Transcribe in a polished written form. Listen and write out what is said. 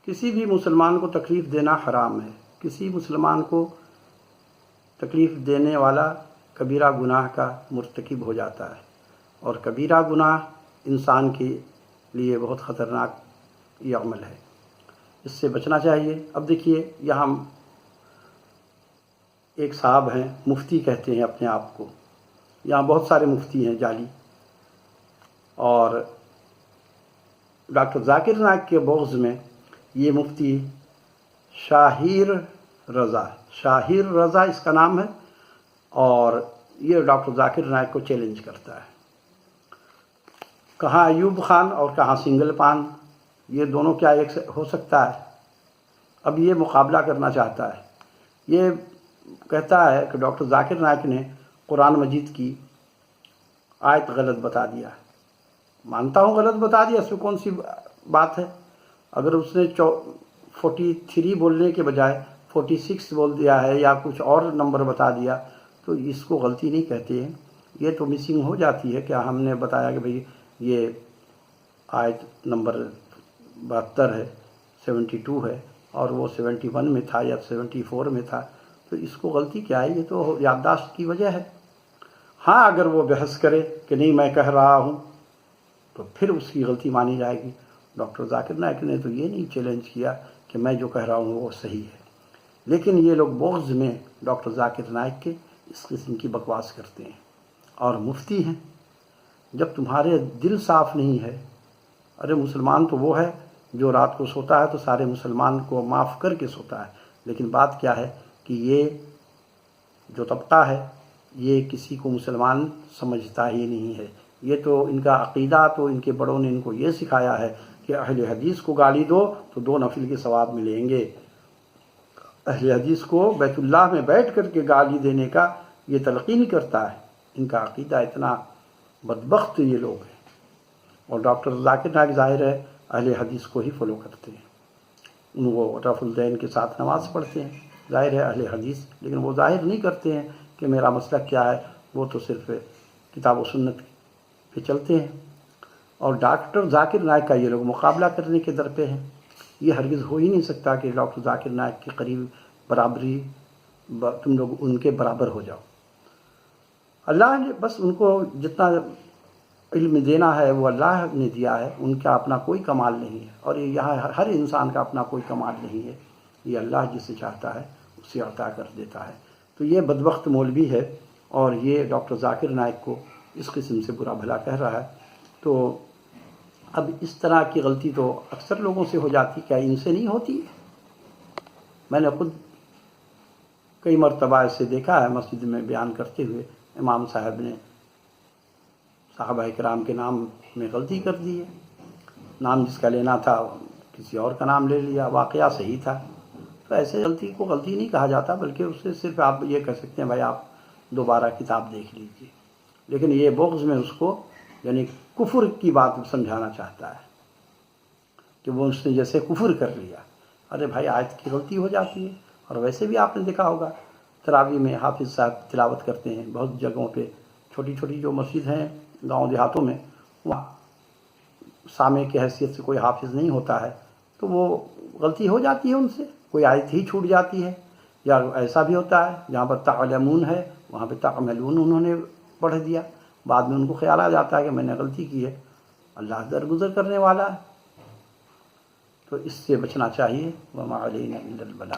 کسی بھی مسلمان کو تکلیف دینا حرام ہے. کسی مسلمان کو تکلیف دینے والا کبیرہ گناہ کا مرتکب ہو جاتا ہے، اور کبیرہ گناہ انسان کے لیے بہت خطرناک یہ عمل ہے، اس سے بچنا چاہیے. اب دیکھیے، یہاں ایک صاحب ہیں، مفتی کہتے ہیں اپنے آپ کو. یہاں بہت سارے مفتی ہیں جعلی، اور ڈاکٹر ذاکر نائک کے بغض میں یہ مفتی شاہیر رضا اس کا نام ہے، اور یہ ڈاکٹر ذاکر نائک کو چیلنج کرتا ہے. کہاں ایوب خان اور کہاں سنگل پان، یہ دونوں کیا ایک ہو سکتا ہے؟ اب یہ مقابلہ کرنا چاہتا ہے. یہ کہتا ہے کہ ڈاکٹر ذاکر نائک نے قرآن مجید کی آیت غلط بتا دیا. مانتا ہوں غلط بتا دیا، اس میں کون سی بات ہے؟ اگر اس نے 43 بولنے کے بجائے 46 بول دیا ہے یا کچھ اور نمبر بتا دیا تو اس کو غلطی نہیں کہتے ہیں. یہ تو مسنگ ہو جاتی ہے. کیا ہم نے بتایا کہ بھئی یہ آیت نمبر 72 ہے، 72 ہے، اور وہ 71 میں تھا یا 74 میں تھا، تو اس کو غلطی کیا ہے؟ یہ تو یادداشت کی وجہ ہے. ہاں، اگر وہ بحث کرے کہ نہیں میں کہہ رہا ہوں تو پھر اس کی غلطی مانی جائے گی. ڈاکٹر ذاکر نائک نے تو یہ نہیں چیلنج کیا کہ میں جو کہہ رہا ہوں وہ صحیح ہے، لیکن یہ لوگ بغض میں ڈاکٹر ذاکر نائک کے اس قسم کی بکواس کرتے ہیں. اور مفتی ہیں، جب تمہارے دل صاف نہیں ہے، ارے مسلمان تو وہ ہے جو رات کو سوتا ہے تو سارے مسلمان کو معاف کر کے سوتا ہے، لیکن بات کیا ہے کہ یہ جو طبقہ ہے یہ کسی کو مسلمان سمجھتا ہی نہیں ہے. یہ تو ان کا عقیدہ، تو ان کے بڑوں نے ان کو یہ سکھایا ہے کہ اہل حدیث کو گالی دو تو 2 نفل کے ثواب ملیں گے. اہل حدیث کو بیت اللہ میں بیٹھ کر کے گالی دینے کا یہ تلقین کرتا ہے. ان کا عقیدہ اتنا بدبخت یہ لوگ ہیں. اور ڈاکٹر ذاکر نائک ظاہر ہے اہل حدیث کو ہی فالو کرتے ہیں، ان کو رفع الدین کے ساتھ نماز پڑھتے ہیں، ظاہر ہے اہل حدیث، لیکن وہ ظاہر نہیں کرتے ہیں کہ میرا مسلک کیا ہے. وہ تو صرف کتاب و سنت پہ چلتے ہیں. اور ڈاکٹر ذاکر نائک کا یہ لوگ مقابلہ کرنے کے در پہ ہیں. یہ ہرگز ہو ہی نہیں سکتا کہ ڈاکٹر ذاکر نائک کے قریب برابری تم لوگ ان کے برابر ہو جاؤ. اللہ نے بس ان کو جتنا علم دینا ہے وہ اللہ نے دیا ہے، ان کا اپنا کوئی کمال نہیں ہے، اور یہاں ہر انسان کا اپنا کوئی کمال نہیں ہے. یہ اللہ جسے چاہتا ہے اسے عطا کر دیتا ہے. تو یہ بدبخت مولوی ہے اور یہ ڈاکٹر ذاکر نائک کو اس قسم سے برا بھلا کہہ رہا ہے. تو اب اس طرح کی غلطی تو اکثر لوگوں سے ہو جاتی، کیا ان سے نہیں ہوتی؟ میں نے خود کئی مرتبہ ایسے دیکھا ہے مسجد میں بیان کرتے ہوئے امام صاحب نے صحابہ کرام کے نام میں غلطی کر دی ہے. نام جس کا لینا تھا کسی اور کا نام لے لیا، واقعہ صحیح تھا. تو ایسے غلطی کو غلطی نہیں کہا جاتا، بلکہ اس سے صرف آپ یہ کہہ سکتے ہیں بھائی آپ دوبارہ کتاب دیکھ لیجیے. لیکن یہ بغض میں اس کو یعنی کفر کی بات سمجھانا چاہتا ہے کہ وہ اس نے جیسے کفر کر لیا. ارے بھائی آیت کی غلطی ہو جاتی ہے. اور ویسے بھی آپ نے دیکھا ہوگا تراویح میں حافظ صاحب تلاوت کرتے ہیں بہت جگہوں پہ، چھوٹی چھوٹی جو مسجد ہیں گاؤں دیہاتوں میں، وہاں سامع کی حیثیت سے کوئی حافظ نہیں ہوتا ہے تو وہ غلطی ہو جاتی ہے، ان سے کوئی آیت ہی چھوٹ جاتی ہے. یا ایسا بھی ہوتا ہے جہاں پر تعلمون ہے وہاں پہ تعملون انہوں نے پڑھ دیا، بعد میں ان کو خیال آ جاتا ہے کہ میں نے غلطی کی ہے. اللہ درگزر کرنے والا ہے. تو اس سے بچنا چاہیے. وما علینا الا البلاغ.